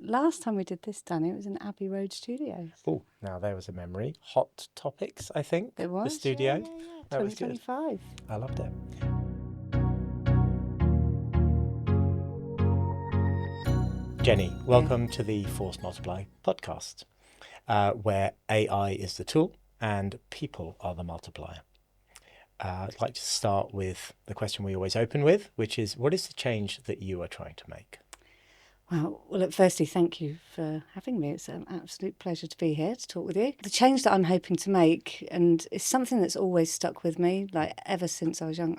last time we did this, Danny, it was in Abbey Road Studios. Oh, now there was a memory. Hot Topics, I think. It was? The studio. Yeah. That was good. 2025. I loved it. Jenny, welcome to the Force Multiplier podcast, where AI is the tool and people are the multiplier. I'd like to start with the question we always open with, which is, what is the change that you are trying to make? Well, firstly, thank you for having me. It's an absolute pleasure to be here to talk with you. The change that I'm hoping to make, and it's something that's always stuck with me, like ever since I was young,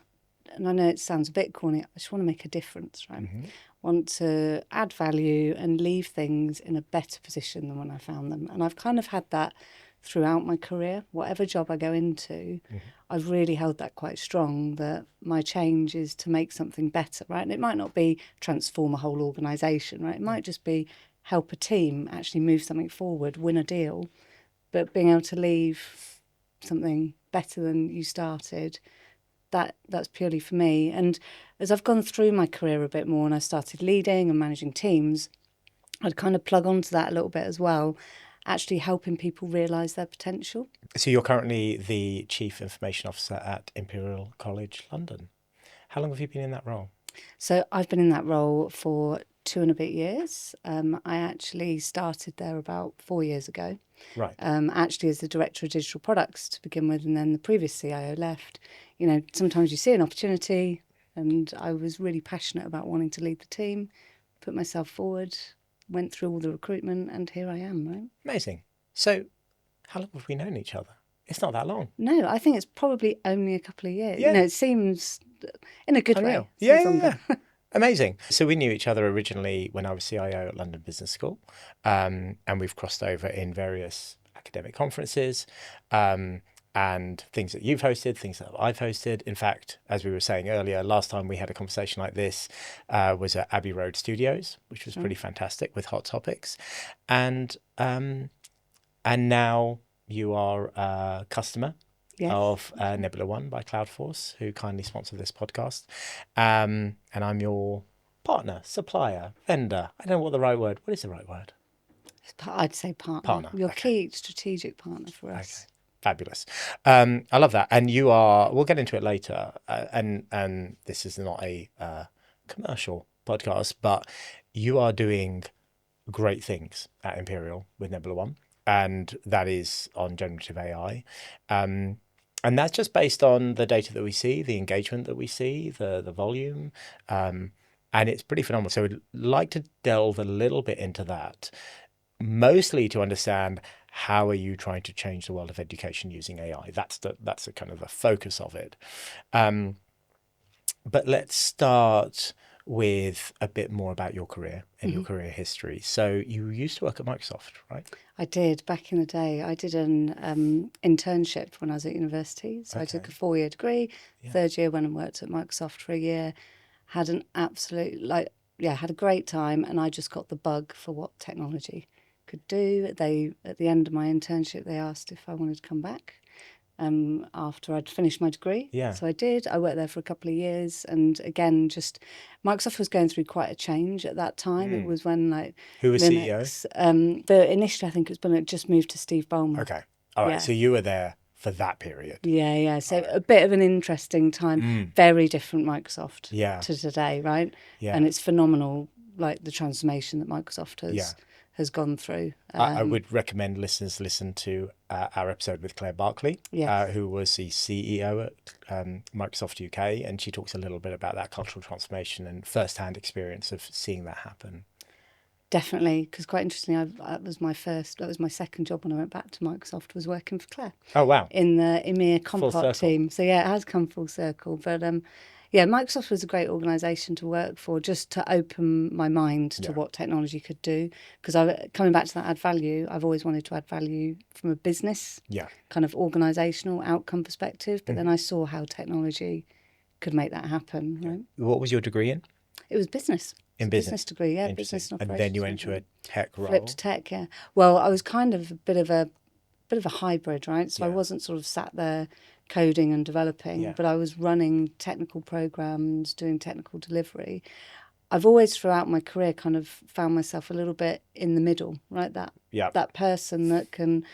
and I know it sounds a bit corny, I just want to make a difference, right? Mm-hmm. Want to add value and leave things in a better position than when I found them. And I've kind of had that throughout my career. Whatever job I go into, I've really held that quite strong, that my change is to make something better, right? And it might not be transform a whole organisation, right? It might just be help a team actually move something forward, win a deal, but being able to leave something better than you started, that's purely for me. And as I've gone through my career a bit more and I started leading and managing teams, I'd kind of plug onto that a little bit as well, actually helping people realise their potential. So you're currently the Chief Information Officer at Imperial College London. How long have you been in that role? So I've been in that role for 2 and a bit years. I actually started there about 4 years ago. Right. Actually as the Director of Digital Products to begin with, and then the previous CIO left. You know, sometimes you see an opportunity, and I was really passionate about wanting to lead the team, put myself forward, went through all the recruitment, and here I am, right? Amazing. So how long have we known each other? It's not that long. No, I think it's probably only a couple of years. Yeah. You know, it seems in a good Unreal. way. Yeah. Amazing. So we knew each other originally when I was CIO at London Business School, and we've crossed over in various academic conferences, and things that you've hosted, things that I've hosted. In fact, as we were saying earlier, last time we had a conversation like this was at Abbey Road Studios, which was pretty fantastic with Hot Topics. And now you are a customer of Nebula One by Cloudforce, who kindly sponsor this podcast. And I'm your partner, supplier, vendor. I don't know what the right word. What is the right word? I'd say partner. Your key strategic partner for us. Okay. Fabulous. I love that. And you are, we'll get into it later. And this is not a commercial podcast, but you are doing great things at Imperial with Nebula One. And that is on generative AI. And that's just based on the data that we see, the engagement that we see, the volume. And it's pretty phenomenal. So we'd like to delve a little bit into that, mostly to understand how are you trying to change the world of education using AI. That's the kind of the focus of it. But let's start with a bit more about your career and your career history. So you used to work at Microsoft, right? I did back in the day. I did an internship when I was at university. So I took a 4-year degree. Third year went and worked at Microsoft for a year. Had an absolute, had a great time. And I just got the bug for what technology could do. At the end of my internship, they asked if I wanted to come back after I'd finished my degree. Yeah. So I did. I worked there for a couple of years. And again, just Microsoft was going through quite a change at that time. It was when Who was Linux, CEO? Initially, I think it was when it just moved to Steve Ballmer. Okay. All right. Yeah. So you were there for that period. Yeah. So a bit of an interesting time. Very different Microsoft to today, right? Yeah. And it's phenomenal, like the transformation that Microsoft has gone through. I would recommend listeners listen to our episode with Claire Barkley, who was the CEO at Microsoft UK, and she talks a little bit about that cultural transformation and first-hand experience of seeing that happen. Definitely, because quite interestingly, that was my second job when I went back to Microsoft, was working for Claire. Oh, wow. In the EMEA Compart team. So yeah, it has come full circle. But Microsoft was a great organisation to work for, just to open my mind to what technology could do. Because coming back to that add value, I've always wanted to add value from a business, kind of organisational outcome perspective. But then I saw how technology could make that happen. Right? What was your degree in? It was business. In business degree, business and operations. And then you went into a tech role. Flipped tech, yeah. Well, I was kind of a bit of a hybrid, right? So I wasn't sort of sat there coding and developing, but I was running technical programs, doing technical delivery. I've always throughout my career kind of found myself a little bit in the middle, right? That person that can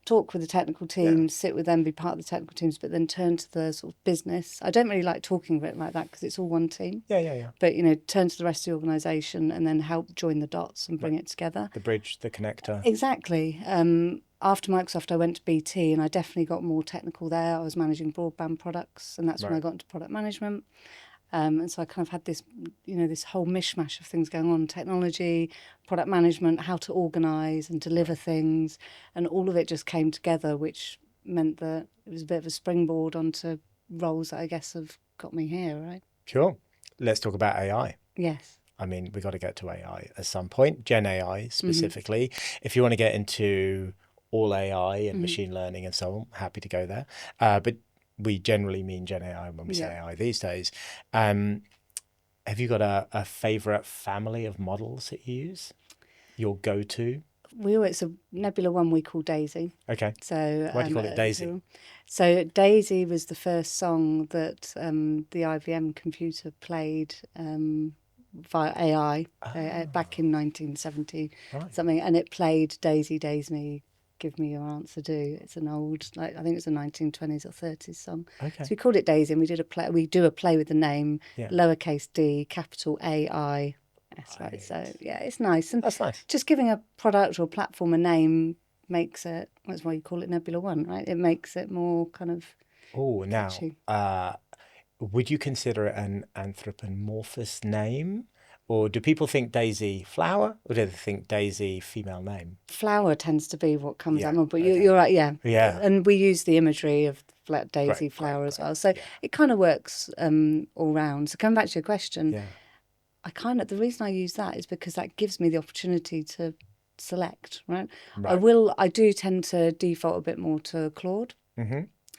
talk with the technical teams, sit with them, be part of the technical teams, but then turn to the sort of business. I don't really like talking of it like that because it's all one team. Yeah. But, you know, turn to the rest of the organisation and then help join the dots and bring it together. The bridge, the connector. Exactly. After Microsoft, I went to BT and I definitely got more technical there. I was managing broadband products, and that's when I got into product management. And so I kind of had this, you know, this whole mishmash of things going on, technology, product management, how to organise and deliver things. And all of it just came together, which meant that it was a bit of a springboard onto roles that I guess have got me here, right? Sure. Let's talk about AI. Yes. I mean, we got to get to AI at some point, Gen AI specifically. If you want to get into all AI and machine learning and so on, happy to go there. But we generally mean Gen AI when we say AI these days. Have you got a favorite family of models that you use? Your go-to? It's a Nebula one we call Daisy. Okay. So why do you call it Daisy? So Daisy was the first song that the IBM computer played via AI back in 1970 something, and it played Daisy Days Me, Give Me Your Answer Do. It's an old, I think it's a 1920s or 30s song. Okay. So we called it Daisy, and we did a play. We do a play with the name, lowercase d, capital AI. That's right. So yeah, it's nice, and that's nice. Just giving a product or platform a name makes it. That's why you call it Nebula One, right? It makes it more kind of. Oh, now, catchy. Would you consider it an anthropomorphous name? Or do people think Daisy flower, or do they think Daisy female name? Flower tends to be what comes out more, but you're right, yeah. And we use the imagery of Daisy flower as well. So it kind of works all round. So coming back to your question, the reason I use that is because that gives me the opportunity to select, right? I do tend to default a bit more to Claude,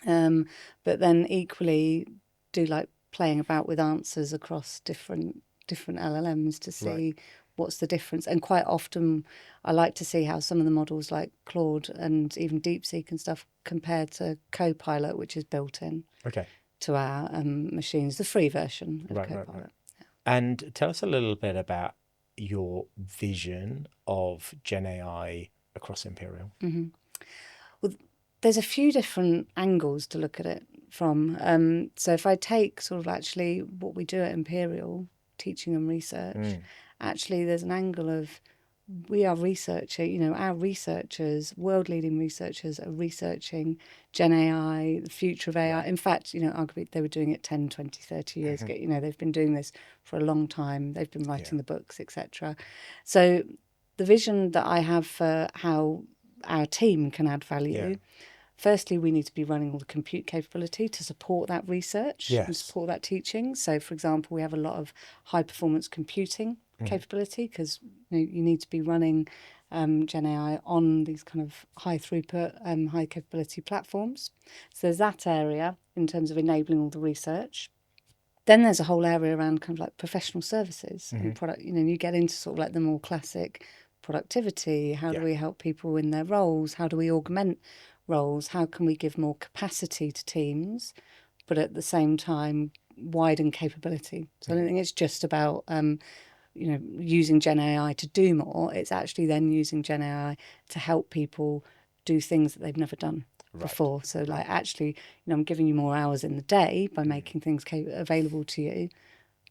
but then equally do like playing about with answers across different LLMs to see what's the difference. And quite often I like to see how some of the models like Claude and even DeepSeek and stuff compare to Copilot, which is built in to our machines, the free version of Copilot. Right. And tell us a little bit about your vision of Gen AI across Imperial. Well, there's a few different angles to look at it from. So if I take sort of actually what we do at Imperial, teaching and research, actually there's an angle of we are researching, you know, our researchers, world-leading researchers are researching Gen AI, the future of AI. In fact, you know, arguably they were doing it 10, 20, 30 years ago. You know, they've been doing this for a long time. They've been writing the books, etc. So the vision that I have for how our team can add value, firstly, we need to be running all the compute capability to support that research and support that teaching. So, for example, we have a lot of high-performance computing capability because you need to be running Gen AI on these kind of high throughput, high capability platforms. So there's that area in terms of enabling all the research. Then there's a whole area around kind of like professional services and product. You know, you get into sort of like the more classic productivity. How do we help people in their roles? How do we augment roles? How can we give more capacity to teams, but at the same time widen capability? So I don't think it's just about using Gen AI to do more. It's actually then using Gen AI to help people do things that they've never done before. So like actually, I'm giving you more hours in the day by making things available to you,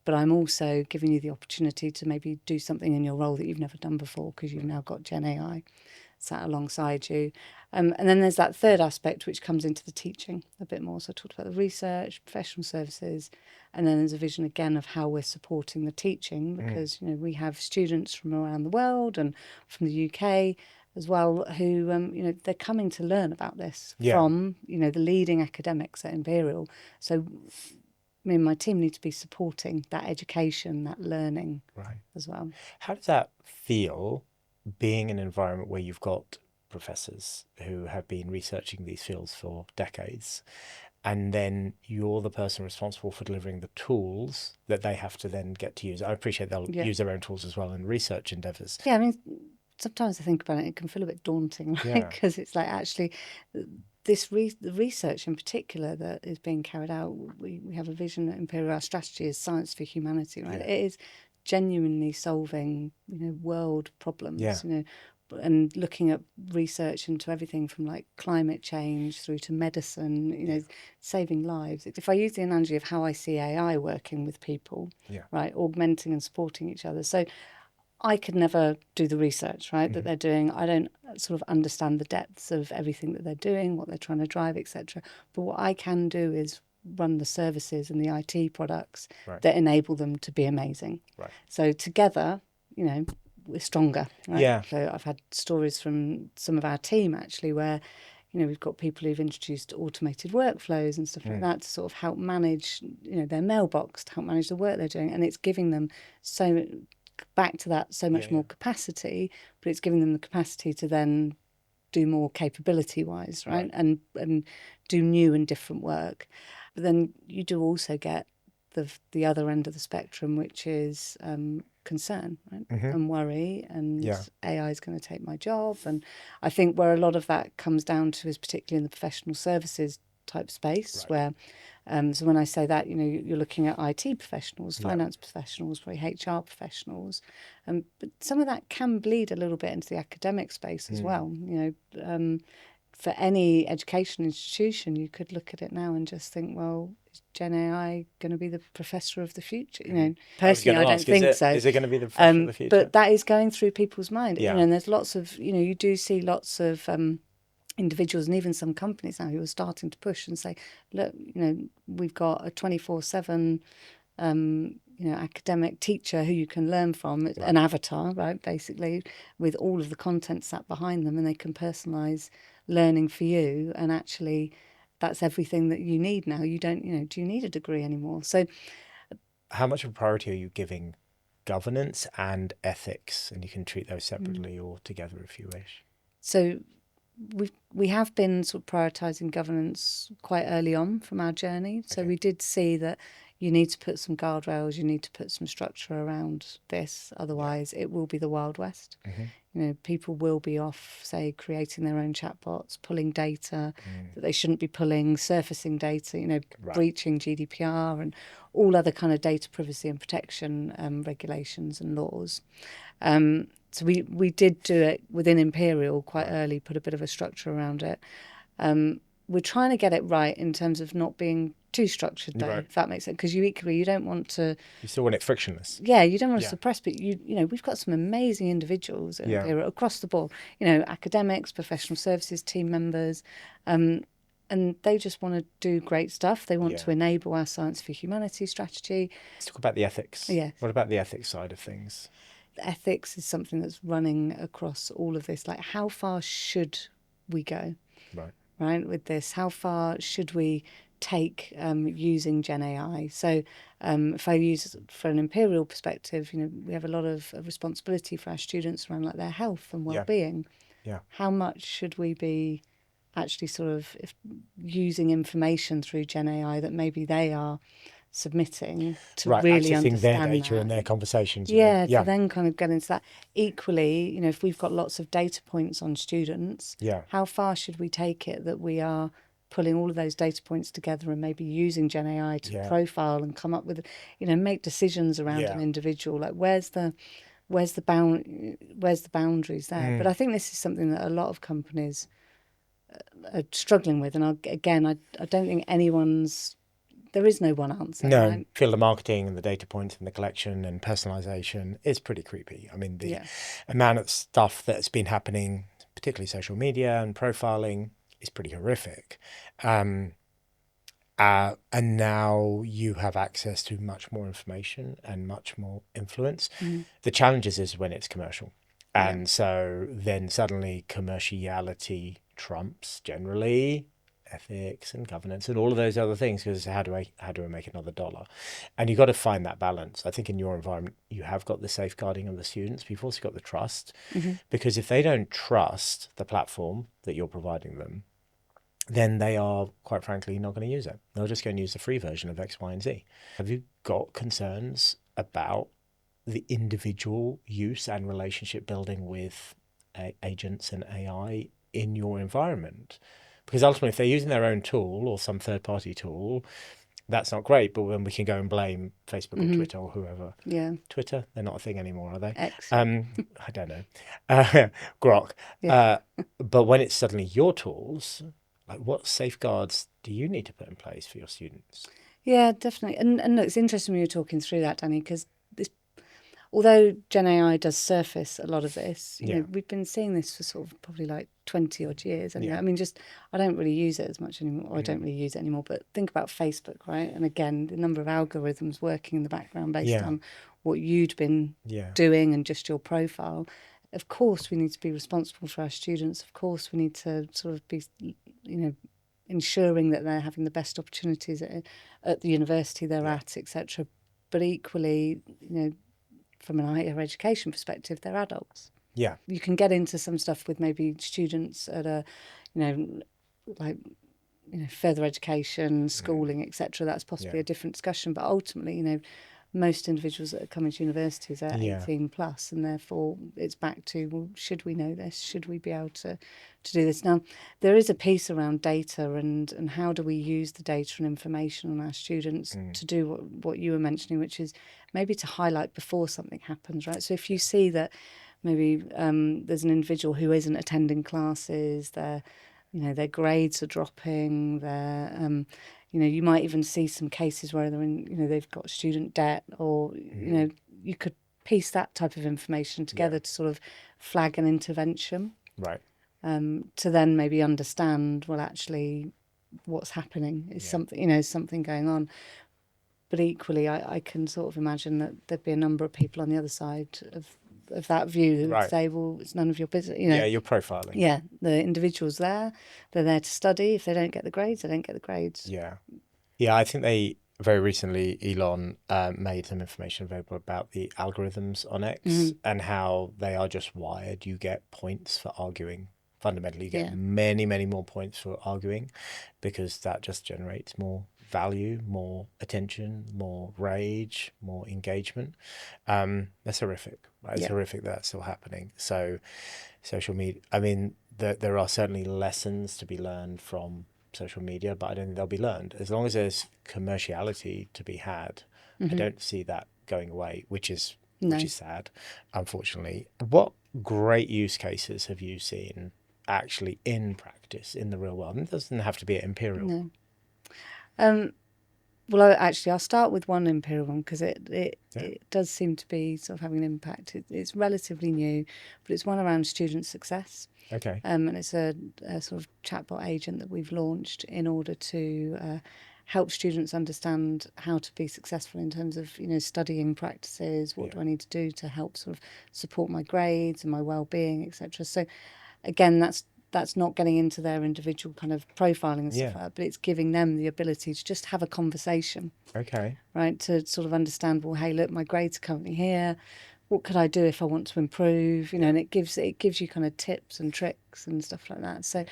but I'm also giving you the opportunity to maybe do something in your role that you've never done before because you've now got Gen AI sat alongside you. And then there's that third aspect which comes into the teaching a bit more. So I talked about the research, professional services, and then there's a vision again of how we're supporting the teaching because we have students from around the world and from the UK as well who they're coming to learn about this from the leading academics at Imperial. So me and my team need to be supporting that education, that learning as well. How does that feel, being in an environment where you've got professors who have been researching these fields for decades, and then you're the person responsible for delivering the tools that they have to then get to use? I appreciate they'll use their own tools as well in research endeavours. Yeah, I mean, sometimes I think about it, it can feel a bit daunting, right? Because it's like actually the research in particular that is being carried out, we have a vision at Imperial, our strategy is science for humanity, right? It is genuinely solving, world problems, Yeah. and looking at research into everything from like climate change through to medicine, saving lives. If I use the analogy of how I see AI working with people, right, augmenting and supporting each other. So I could never do the research, right, that they're doing. I don't sort of understand the depths of everything that they're doing, what they're trying to drive, etc. But what I can do is run the services and the IT products that enable them to be amazing. Right. So together, we're stronger, right? Yeah. So I've had stories from some of our team actually where, we've got people who've introduced automated workflows and stuff like that to sort of help manage, their mailbox, to help manage the work they're doing. And it's giving them so much more capacity, but it's giving them the capacity to then do more capability wise, right? And do new and different work. But then you do also get the other end of the spectrum, which is concern, right? And worry, and AI is going to take my job. And I think where a lot of that comes down to is particularly in the professional services type space, where so when I say that, you're looking at IT professionals, finance professionals, probably HR professionals, but some of that can bleed a little bit into the academic space as well. For any education institution, you could look at it now and just think, well, is GenAI going to be the professor of the future? Personally, I don't think so. Is it going to be the professor of the future? But that is going through people's mind. And there's lots of, you do see lots of individuals and even some companies now who are starting to push and say, look, we've got a 24/7 academic teacher who you can learn from, an avatar, right, basically, with all of the content sat behind them, and they can personalize learning for you. And actually, that's everything that you need now. You don't, do you need a degree anymore? So how much of a priority are you giving governance and ethics? And you can treat those separately or together if you wish. So we have been sort of prioritising governance quite early on from our journey. So we did see that you need to put some guardrails, you need to put some structure around this. Otherwise, it will be the Wild West. People will be off, say, creating their own chatbots, pulling data that they shouldn't be pulling, surfacing data, breaching GDPR and all other kind of data privacy and protection regulations and laws. So we did do it within Imperial quite early, put a bit of a structure around it. We're trying to get it right in terms of not being too structured, though, if that makes sense. Because you don't want to... You still want it frictionless. Yeah, you don't want to suppress, but we've got some amazing individuals at Imperial across the board. Academics, professional services team members, and they just want to do great stuff. They want to enable our science for humanity strategy. Let's talk about the ethics. Yeah. What about the ethics side of things? Ethics is something that's running across all of this. Like, how far should we go? Right, with this, how far should we take using GenAI? So if I use for an Imperial perspective, we have a lot of responsibility for our students around like their health and well-being. How much should we be actually sort of using information through GenAI that maybe they are submitting to really understand their data that. and their conversations. To then kind of get into that. Equally, if we've got lots of data points on students, how far should we take it that we are pulling all of those data points together and maybe using GenAI to profile and come up with, make decisions around an individual? Like, where's the boundaries there? But I think this is something that a lot of companies are struggling with, and I don't think there is no one answer. No, right? feel the marketing and the data points and the collection and personalization is pretty creepy. I mean, the amount of stuff that's been happening, particularly social media and profiling, is pretty horrific. And now you have access to much more information and much more influence. The challenge is when it's commercial. And so then suddenly commerciality trumps generally ethics and governance and all of those other things, because how do I make another dollar? And you've got to find that balance. I think in your environment you have got the safeguarding of the students, but you've also got the trust, because if they don't trust the platform that you're providing them, then they are, quite frankly, not going to use it. They'll just go and use the free version of X, Y, and Z. Have you got concerns about the individual use and relationship building with agents and AI in your environment? Because ultimately, if they're using their own tool or some third-party tool, that's not great, but then we can go and blame Facebook or Twitter or whoever. Yeah. Twitter, they're not a thing anymore, are they? X. I don't know. Grok. Yeah. But when it's suddenly your tools, like what safeguards do you need to put in place for your students? Yeah, definitely. And look, it's interesting when you're talking through that, Danny, because although GenAI does surface a lot of this, you know, we've been seeing this for sort of probably like 20 odd years. And I mean, I don't really use it as much anymore, or I don't really use it anymore, but think about Facebook, right? And again, the number of algorithms working in the background based on what you'd been doing and just your profile. Of course, we need to be responsible for our students. Of course, we need to sort of be, you know, ensuring that they're having the best opportunities at the university they're at, etc. But equally, you know, from an higher education perspective, they're adults. Yeah. You can get into some stuff with maybe students at a, you know, like, you know, further education, schooling, etc. That's possibly a different discussion. But ultimately, you know, most individuals that are coming to universities are 18 plus, and therefore it's back to, well, should we know this? Should we be able to do this? Now, there is a piece around data and how do we use the data and information on our students to do what you were mentioning, which is maybe to highlight before something happens, right? So if you see that maybe there's an individual who isn't attending classes, their grades are dropping, you know, you might even see some cases where they're in, you know, they've got student debt, or, you know, you could piece that type of information together to sort of flag an intervention. Right. To then maybe understand, well, actually, what's happening is something, you know, something going on. But equally, I can sort of imagine that there'd be a number of people on the other side of that view who would say, well, it's none of your business. You know, you're profiling. Yeah, the individual's there. They're there to study. If they don't get the grades, they don't get the grades. Yeah. Yeah, I think they very recently, Elon made some information available about the algorithms on X and how they are just wired. You get points for arguing. Fundamentally, you get many, many more points for arguing because that just generates more value, more attention, more rage, more engagement. That's horrific. Right? It's horrific that that's still happening. So social media, I mean, there are certainly lessons to be learned from social media, but I don't think they'll be learned. As long as there's commerciality to be had, I don't see that going away, which is sad, unfortunately. What great use cases have you seen actually in practice in the real world? It doesn't have to be at Imperial. No. Well, actually, I'll start with one Imperial one because it does seem to be sort of having an impact. It's relatively new, but it's one around student success. Okay. And it's a sort of chatbot agent that we've launched in order to help students understand how to be successful in terms of, you know, studying practices. What do I need to do to help sort of support my grades and my well-being, etc. So, again, that's not getting into their individual kind of profiling and stuff like that, but it's giving them the ability to just have a conversation. Okay. Right, to sort of understand, well, hey, look, my grades are currently here. What could I do if I want to improve? You know, and it gives you kind of tips and tricks and stuff like that. So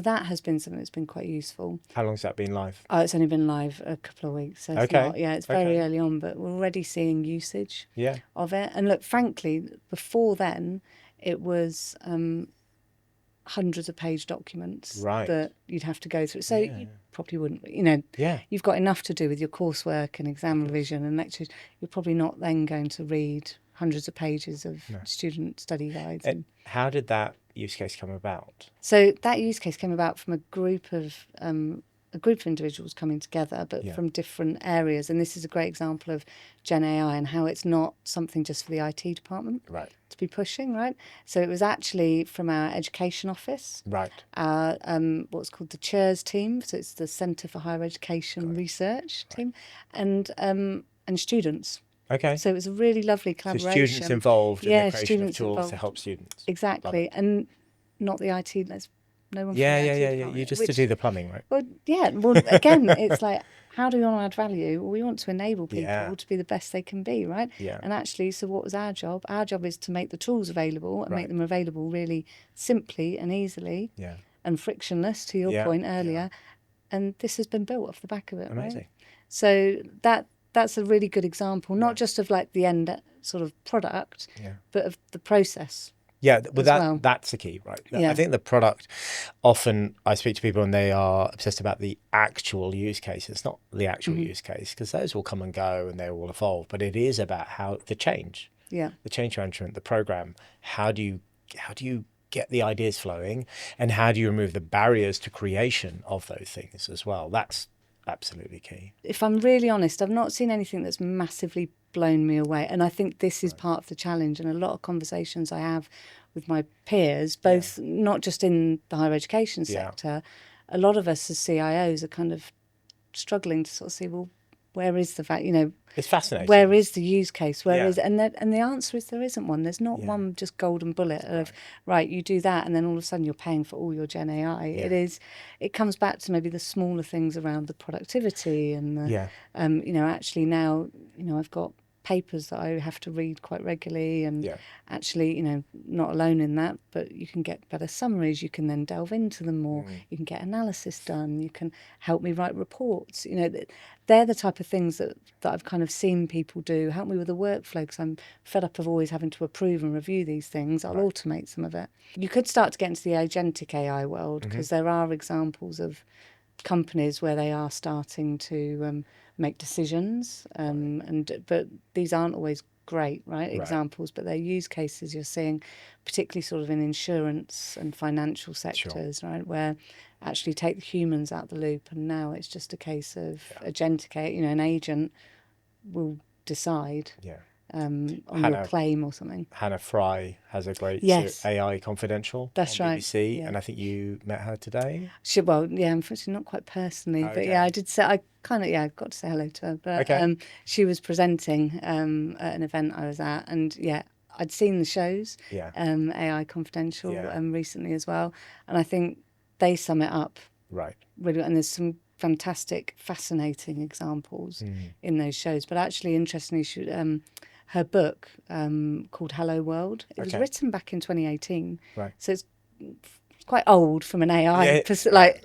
that has been something that's been quite useful. How long's that been live? Oh, it's only been live a couple of weeks. So it's not, it's very early on, but we're already seeing usage of it. And look, frankly, before then, it was hundreds of page documents that you'd have to go through. So you probably wouldn't, you know, you've got enough to do with your coursework and exam revision and lectures. You're probably not then going to read hundreds of pages of student study guides. And how did that use case come about? So that use case came about from a group of individuals coming together, but from different areas. And this is a great example of GenAI and how it's not something just for the IT department to be pushing, right? So it was actually from our education office, our what's called the CHERS team. So it's the Centre for Higher Education Research team, and students. Okay. So it was a really lovely collaboration. So students involved in the creation of tools to help students. Exactly, and not the IT. No one. Yeah. You just to do the plumbing, right? Well, yeah. Well, again, it's like, how do we want to add value? Well, we want to enable people to be the best they can be, right? Yeah. And actually, so what was our job? Our job is to make the tools available and make them available really simply and easily. Yeah. And frictionless, to your point earlier. And this has been built off the back of it. Amazing. Right? So that's a really good example, not just of like the end sort of product, but of the process. Yeah, but as well. that's the key, right? I Yeah. think the product, often I speak to people and they are obsessed about the actual use case. It's not the actual use case, because those will come and go and they will evolve, but it is about how the change management, the program. How do you get the ideas flowing, and how do you remove the barriers to creation of those things as well? That's absolutely key. If I'm really honest, I've not seen anything that's massively blown me away. And I think this is part of the challenge. And a lot of conversations I have with my peers, both not just in the higher education sector, a lot of us as CIOs are kind of struggling to sort of see, well, where is the value? It's fascinating. Where is the use case? Where is, and the answer is there isn't one. There's not one just golden bullet of right, you do that, and then all of a sudden you're paying for all your Gen AI. It comes back to maybe the smaller things around the productivity and the, actually now, I've got papers that I have to read quite regularly, and actually, not alone in that, but you can get better summaries. You can then delve into them more. You can get analysis done. You can help me write reports. They're the type of things that I've kind of seen people do. Help me with the workflow, because I'm fed up of always having to approve and review these things. I'll automate some of it. You could start to get into the agentic AI world, because there are examples of companies where they are starting to make decisions, but these aren't always great, right? Examples, but they're use cases you're seeing, particularly sort of in insurance and financial sectors, right, where actually take the humans out the loop, and now it's just a case of agentic, an agent will decide on your claim or something. Hannah Fry has a great AI Confidential on BBC, and I think you met her today. Unfortunately not quite personally, but I did say, I kind of got to say hello to her, but she was presenting at an event I was at, and I'd seen the shows, AI Confidential recently as well, and I think they sum it up really, and there's some fantastic, fascinating examples in those shows. But actually, interestingly, her book called Hello World, it was written back in 2018, so it's quite old from an AI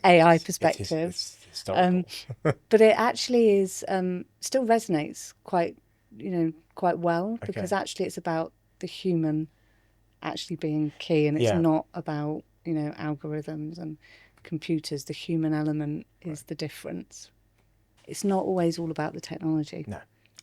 AI perspective. It's historical. But it actually is still resonates quite well, because actually it's about the human actually being key, and it's not about algorithms and computers. The human element is the difference. It's not always all about the technology. No.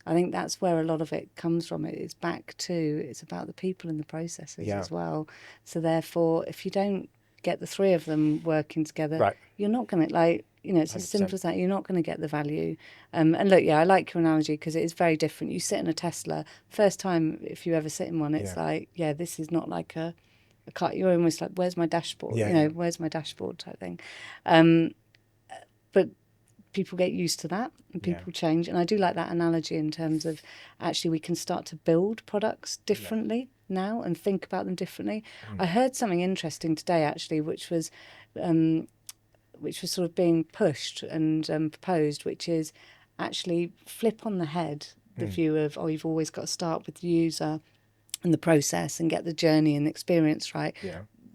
I think that's where a lot of it comes from. It's about the people and the processes as well. So therefore, if you don't get the three of them working together, you're not going to, it's 100%. As simple as that. You're not going to get the value. And look, I like your analogy, because it is very different. You sit in a Tesla, first time if you ever sit in one, it's this is not like a car. You're almost like, where's my dashboard? Where's my dashboard type thing. But people get used to that, and people change. And I do like that analogy in terms of actually we can start to build products differently now and think about them differently. I heard something interesting today, actually, which was sort of being pushed and proposed, which is actually flip on the head the view of, you've always got to start with the user and the process and get the journey and the experience right.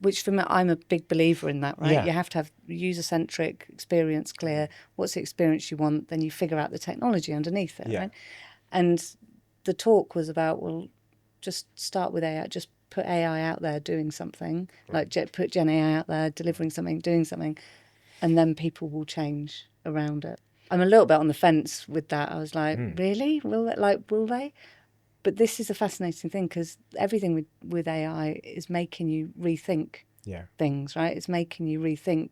Which for me, I'm a big believer in that, right? You have to have user-centric experience clear. What's the experience you want? Then you figure out the technology underneath it, right? And the talk was about, well, just start with AI. Just put AI out there doing something. Like put Gen AI out there, delivering something, doing something. And then people will change around it. I'm a little bit on the fence with that. I was like, really? Will they? But this is a fascinating thing, because everything with AI is making you rethink things, right? It's making you rethink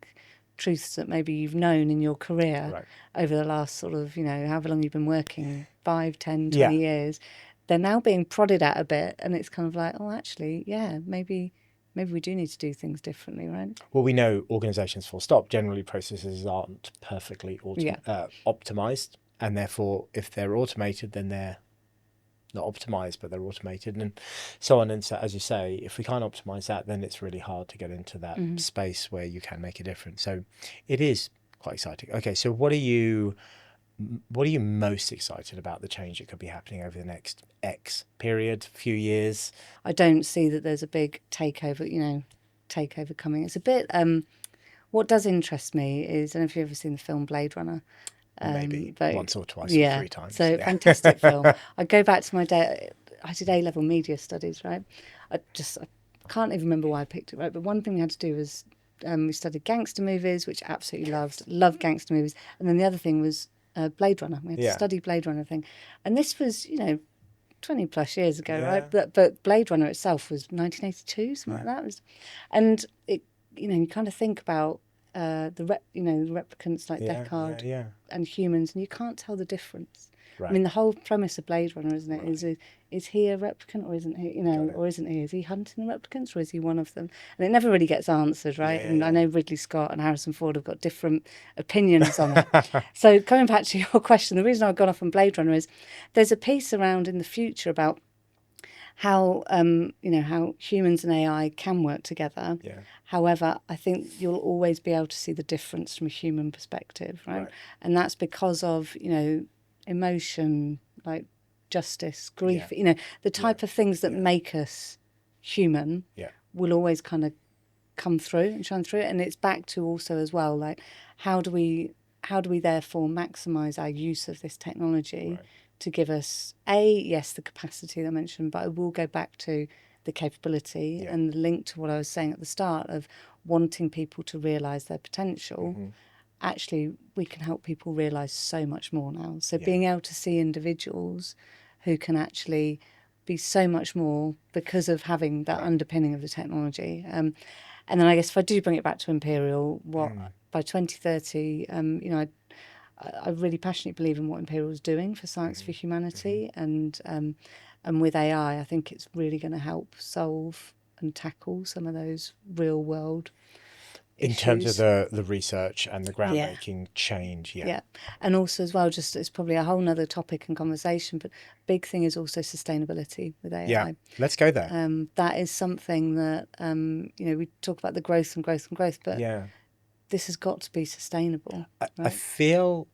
truths that maybe you've known in your career over the last sort of, however long you've been working, 5, 10, 20 years. They're now being prodded at a bit, and it's kind of like, actually, maybe we do need to do things differently, right? Well, we know organisations, full stop, generally processes aren't perfectly optimised, and therefore if they're automated, then they're not optimized, but they're automated, and so on. And so, as you say, if we can't optimize that, then it's really hard to get into that space where you can make a difference. So it is quite exciting. Okay, so what are you most excited about the change that could be happening over the next X period, few years? I don't see that there's a big takeover coming. It's a bit. What does interest me is, I don't know if you've ever sseen the film Blade Runner. Maybe once or twice or 3 times. So fantastic film. I go back to my day. I did A-level media studies, right? I can't even remember why I picked it, right? But one thing we had to do was we studied gangster movies, which I absolutely loved gangster movies. And then the other thing was Blade Runner. We had to study Blade Runner thing. And this was, 20 plus years ago, right? But Blade Runner itself was 1982, something like that. And it, you kind of think about the replicants like Deckard and humans, and you can't tell the difference. Right. I mean, the whole premise of Blade Runner, isn't it? Right. Is he a replicant or isn't he? Or isn't he? Is he hunting the replicants or is he one of them? And it never really gets answered, right? I know Ridley Scott and Harrison Ford have got different opinions on it. So coming back to your question, the reason I've gone off on Blade Runner is there's a piece around in the future about how how humans and AI can work together. Yeah. However, I think you'll always be able to see the difference from a human perspective, right? And that's because of emotion, like justice, grief, the type of things that make us human will always kind of come through and shine through. And it's back to also as well, like how do we therefore maximize our use of this technology to give us the capacity that I mentioned, but I will go back to the capability and the link to what I was saying at the start of wanting people to realize their potential. Mm-hmm. Actually, we can help people realize so much more now. So being able to see individuals who can actually be so much more because of having that underpinning of the technology. And then I guess if I do bring it back to Imperial, by 2030, I really passionately believe in what Imperial is doing for science for humanity, and with AI, I think it's really going to help solve and tackle some of those real world in terms of the research and the groundbreaking change. Yeah. And also as well, just it's probably a whole nother topic and conversation, but big thing is also sustainability with AI. Yeah, let's go there. That is something that, we talk about the growth, but this has got to be sustainable. I feel,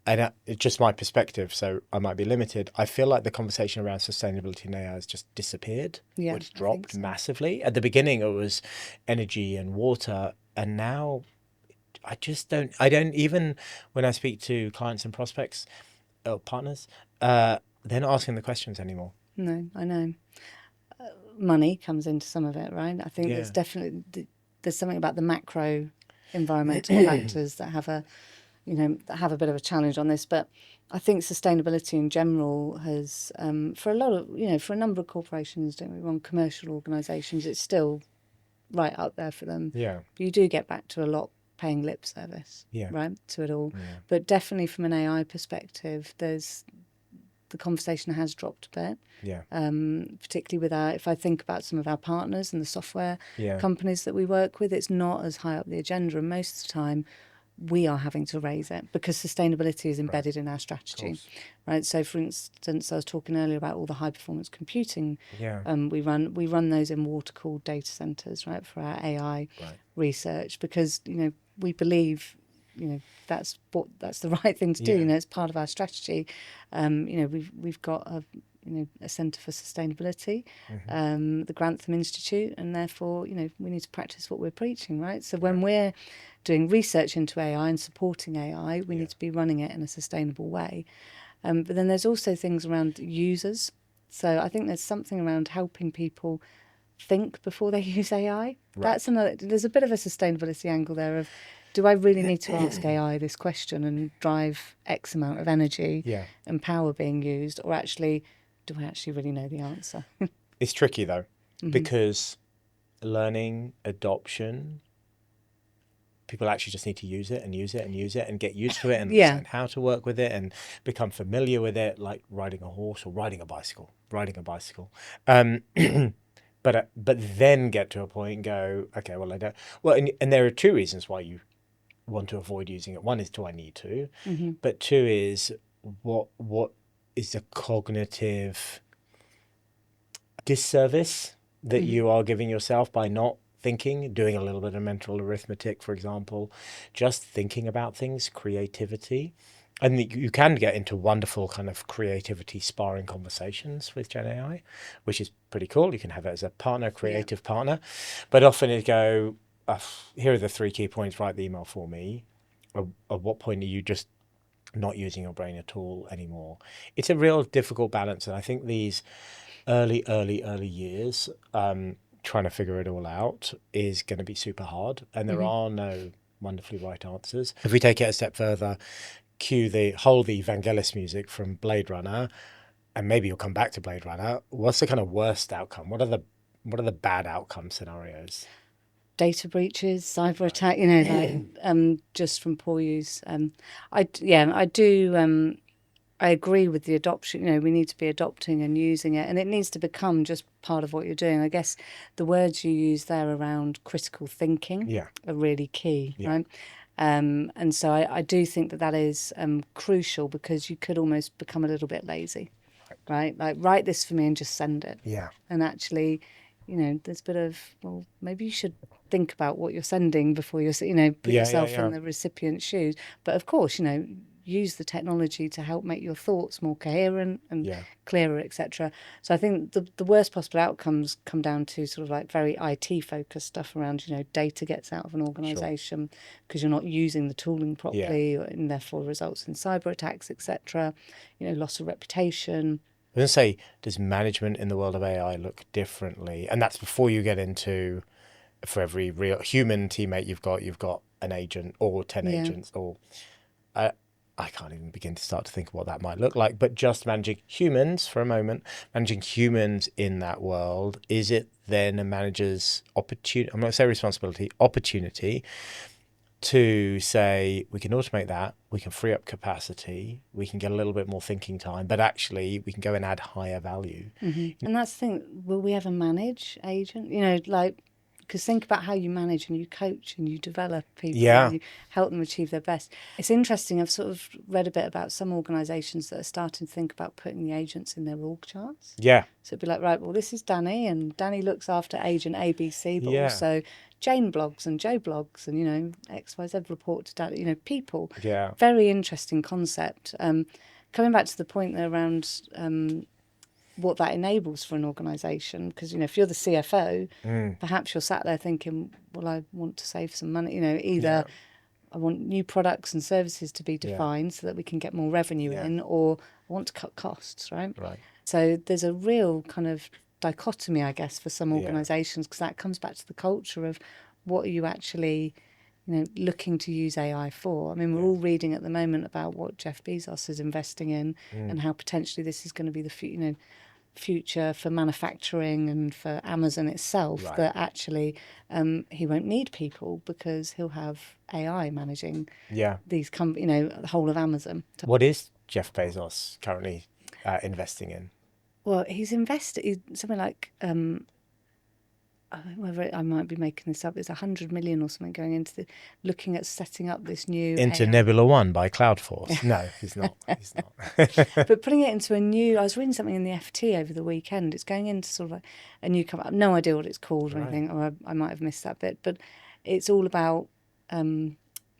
and it's just my perspective, so I might be limited, I feel like the conversation around sustainability in AI has just disappeared. Yeah, it's dropped massively. At the beginning, it was energy and water. And now I don't even, when I speak to clients and prospects or partners, they're not asking the questions anymore. No, I know. Money comes into some of it, right? I think there's definitely, there's something about the macro environmental factors that have a bit of a challenge on this. But I think sustainability in general has, for a lot of, for a number of corporations, don't we wrong, commercial organisations, it's still right up there for them. Yeah. But you do get back to a lot paying lip service, right, to it all. Yeah. But definitely from an AI perspective, the conversation has dropped a bit. Yeah. Particularly with if I think about some of our partners and the software companies that we work with, it's not as high up the agenda. And most of the time, we are having to raise it because sustainability is embedded in our strategy, right? So, for instance, I was talking earlier about all the high performance computing. Yeah. We run those in water cooled data centers, right, for our AI research because we believe that's the right thing to do. It's part of our strategy. We've got a Centre for Sustainability, the Grantham Institute, and therefore we need to practice what we're preaching, right? So when we're doing research into AI and supporting AI, we need to be running it in a sustainable way. But then there's also things around users. So I think there's something around helping people think before they use AI. Right. That's there's a bit of a sustainability angle there of, do I really need to ask AI this question and drive X amount of energy and power being used, or actually, do I actually really know the answer? It's tricky though, because learning, adoption, people actually just need to use it and use it and use it and get used to it and understand how to work with it and become familiar with it, like riding a horse or riding a bicycle. But then get to a point and go, okay, well, I don't. Well, and there are two reasons why you want to avoid using it. One is, do I need to? Mm-hmm. But two is, what is the cognitive disservice that you are giving yourself by not thinking, doing a little bit of mental arithmetic, for example, just thinking about things, creativity. And you can get into wonderful kind of creativity sparring conversations with GenAI, which is pretty cool. You can have it as a partner, creative partner. But often it go, here are the 3 key points, write the email for me. At what point are you just not using your brain at all anymore? It's a real difficult balance. And I think these early years, trying to figure it all out is going to be super hard, and there are no wonderfully right answers. If we take it a step further, cue the Vangelis music from Blade Runner, and maybe you'll come back to Blade Runner. What's the kind of worst outcome? What are the bad outcome scenarios? Data breaches, cyber attack, you know, like just from poor use. I do. I agree with the adoption. You know, we need to be adopting and using it, and it needs to become just part of what you're doing. I guess the words you use there around critical thinking are really key, right? And so I do think that is crucial, because you could almost become a little bit lazy, right? Like, write this for me and just send it. Yeah. And actually, you know, there's a bit of, well, maybe you should think about what you're sending before you're, you know, put yourself in the recipient's shoes. But of course, you know, use the technology to help make your thoughts more coherent and clearer, etc. So I think the worst possible outcomes come down to sort of like very IT focused stuff around, you know, data gets out of an organization because you're not using the tooling properly, and therefore results in cyber attacks, etc. You know, loss of reputation. I was going to say, does management in the world of AI look differently? And that's before you get into, for every real human teammate you've got an agent or 10 agents, or I can't even begin to start to think of what that might look like. But just managing humans for a moment, managing humans in that world, is it then a manager's opportunity? I'm not saying responsibility, opportunity to say, we can automate that, we can free up capacity, we can get a little bit more thinking time, but actually we can go and add higher value. And that's the thing, will we ever manage agent? You know, like, because think about how you manage and you coach and you develop people and you help them achieve their best. It's interesting, I've sort of read a bit about some organisations that are starting to think about putting the agents in their org charts. Yeah. So it'd be like, right, well, this is Danny, and Danny looks after agent ABC, but also Jane blogs and Joe blogs, and, you know, XYZ report to Danny, you know, people. Yeah. Very interesting concept. Coming back to the point there around what that enables for an organisation, because, you know, if you're the CFO, perhaps you're sat there thinking, well, I want to save some money, you know, either I want new products and services to be defined so that we can get more revenue in, or I want to cut costs, right? So there's a real kind of dichotomy, I guess, for some organisations, because that comes back to the culture of what are you actually, you know, looking to use AI for. I mean, we're all reading at the moment about what Jeff Bezos is investing in and how potentially this is going to be the future for manufacturing and for Amazon itself, that actually he won't need people because he'll have AI managing these you know, the whole of Amazon. What is Jeff Bezos currently investing in? Well, he's invested something like whether I might be making this up, it's 100 million or something going into looking at setting up this new into AI. Nebula One by Cloudforce. No, he's not. He's not. But putting it into a new, I was reading something in the FT over the weekend. It's going into sort of a new company. I have no idea what it's called or anything, or I might have missed that bit. But it's all about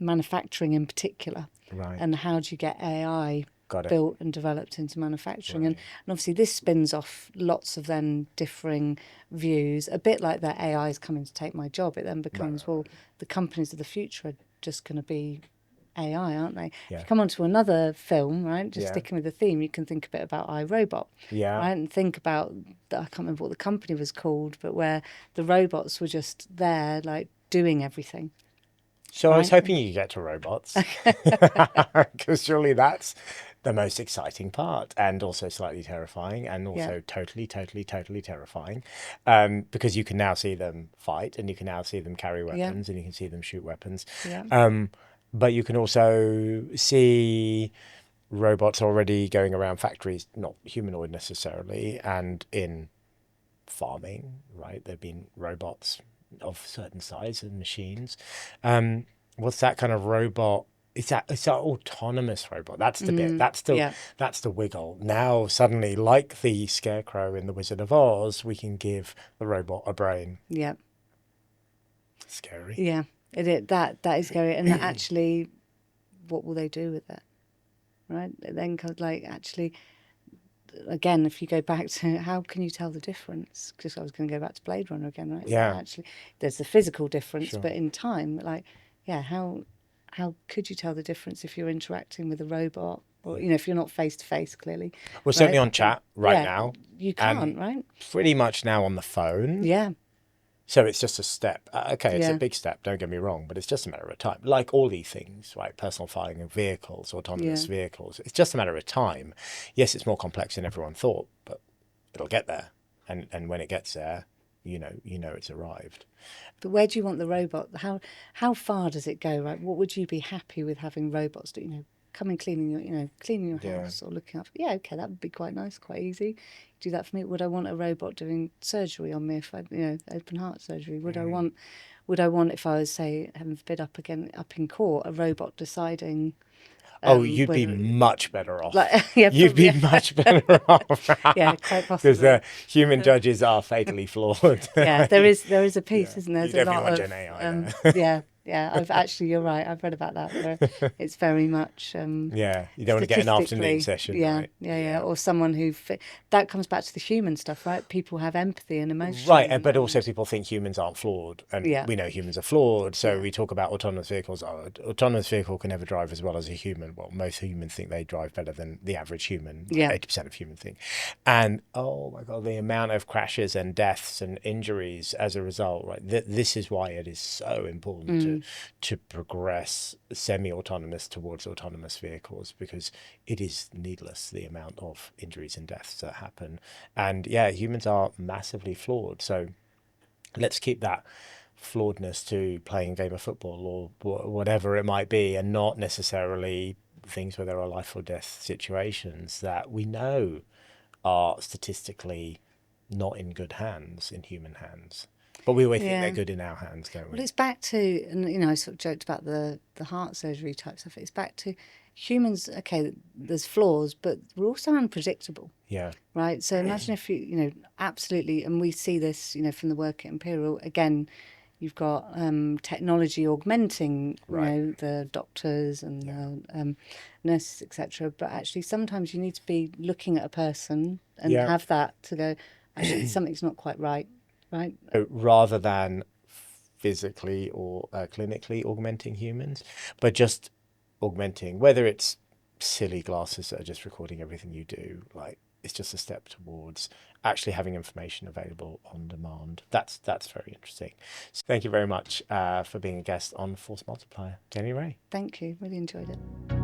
manufacturing in particular, and how do you get AI built and developed into manufacturing. And obviously this spins off lots of then differing views, a bit like that AI is coming to take my job. It then becomes, well, the companies of the future are just going to be AI, aren't they? If you come on to another film, right, just sticking with the theme, you can think a bit about iRobot, right, and think about, I can't remember what the company was called, but where the robots were just there, like, doing everything. So I was hoping you get to robots, because surely that's the most exciting part, and also slightly terrifying, and also totally terrifying, because you can now see them fight, and you can now see them carry weapons, and you can see them shoot weapons. But you can also see robots already going around factories, not humanoid necessarily, and in farming, right? There have been robots of certain size and machines. What's that kind of robot? It's that autonomous robot. That's the bit. That's the wiggle. Now suddenly, like the Scarecrow in The Wizard of Oz, we can give the robot a brain. Yeah. Scary. Yeah, that is scary. And actually, what will they do with it? Right? Then, like, actually, again, if you go back to how can you tell the difference? Because I was going to go back to Blade Runner again, right? Yeah. So actually, there's the physical difference, but in time, like, how could you tell the difference if you're interacting with a robot, or, you know, if you're not face to face, clearly? We're certainly on chat now. You can't, right? Pretty much now on the phone. Yeah. So it's just a step. Okay, it's a Yeah. big step, don't get me wrong, but it's just a matter of time. Like all these things, right? Personal filing of vehicles, autonomous Yeah. vehicles. It's just a matter of time. Yes, it's more complex than everyone thought, but it'll get there. And when it gets there, you know it's arrived. But where do you want the robot? How far does it go? Right? What would you be happy with having robots do? Come and cleaning your Yeah. house or looking up. Yeah, okay, that would be quite nice, quite easy. Do that for me. Would I want a robot doing surgery on me if I, open heart surgery? Would I want if I was, say, heaven forbid, up in court, a robot deciding Oh, you'd be whether much better off. like yeah, You'd be probably, much better off. yeah, quite Because possibly. human judges are fatally flawed. Yeah, there is a piece, Yeah. isn't there? You There's a definitely lot want of GenAI there. yeah. You're right. I've read about that. Where it's very much Yeah, you don't want to get an afternoon statistically, session, yeah, right? yeah, or someone that comes back to the human stuff, right? People have empathy and emotion, Right, but also people think humans aren't flawed, and yeah, we know humans are flawed. So Yeah. we talk about autonomous vehicles. Oh, autonomous vehicle can never drive as well as a human. Well, most humans think they drive better than the average human. Yeah. 80% of humans think. And oh my God, the amount of crashes and deaths and injuries as a result. Right, this is why it is so important to progress semi-autonomous towards autonomous vehicles, because it is needless the amount of injuries and deaths that happen. And yeah, humans are massively flawed. So let's keep that flawedness to playing a game of football or whatever it might be, and not necessarily things where there are life or death situations that we know are statistically not in good hands, in human hands. But we always think they're Yeah. good in our hands, don't we? Well, it's back to, and I sort of joked about the heart surgery type stuff. It's back to humans. Okay, there's flaws, but we're also unpredictable. Yeah. Right. So imagine if absolutely, and we see this, from the work at Imperial. Again, you've got technology augmenting, Right. the doctors and the nurses, etc. But actually, sometimes you need to be looking at a person and Yeah. have that to go, actually, something's not quite right. Right. So rather than physically or clinically augmenting humans, but just augmenting, whether it's silly glasses that are just recording everything you do, like it's just a step towards actually having information available on demand. That's very interesting. So thank you very much for being a guest on Force Multiplier, Jenny Rae. Thank you. Really enjoyed it.